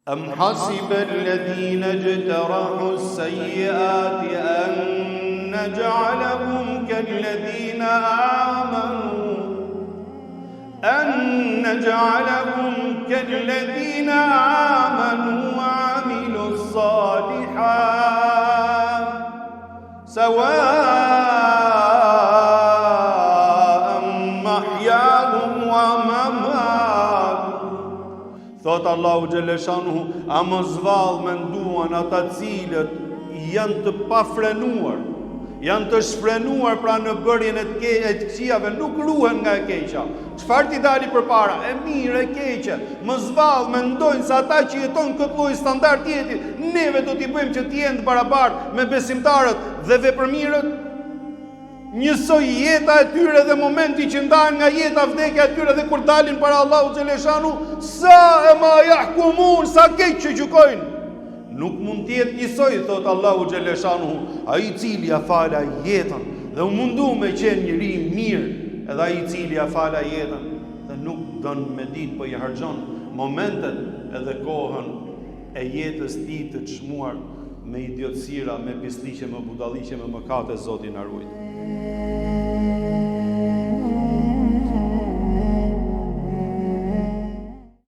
أم حسب الذين اجترحوا السيئات أن نجعلهم كالذين آمنوا وعملوا الصالحات سواء محياهم ومماتهم. Thot Allahu Gjeleshanuhu, a më zvalë me nduan ata cilët janë të pafrenuar, janë të shfrenuar pra në bërjen e të këqijave, nuk ruhen nga e keqja. Çfarë ti dali përpara? E mirë, e keqe. Më zvalë mendojnë se ata që jeton këtë lloj standard jeti, neve do t'i bëjmë që të jenë të barabartë me besimtarët dhe vepërmirët. Njësoj jeta e tyre dhe momenti që ndahen nga jeta vdekja e tyre dhe kur dalin para Allahu Gjeleshanu, sa e ma jahkumun, sa keq që gjykojnë. Nuk mund t'jetë njësoj, thot Allahu Gjeleshanu, ai i cili ja fala jetën dhe u mundu me qenë njëri mirë, edhe ai i cili ja fala jetën dhe nuk don me ditë po i harxhon momentet edhe kohën e jetës tij të çmuar me idiotësira, me pisliqe, me budalliqe, me mëkate, Zoti na ruaj.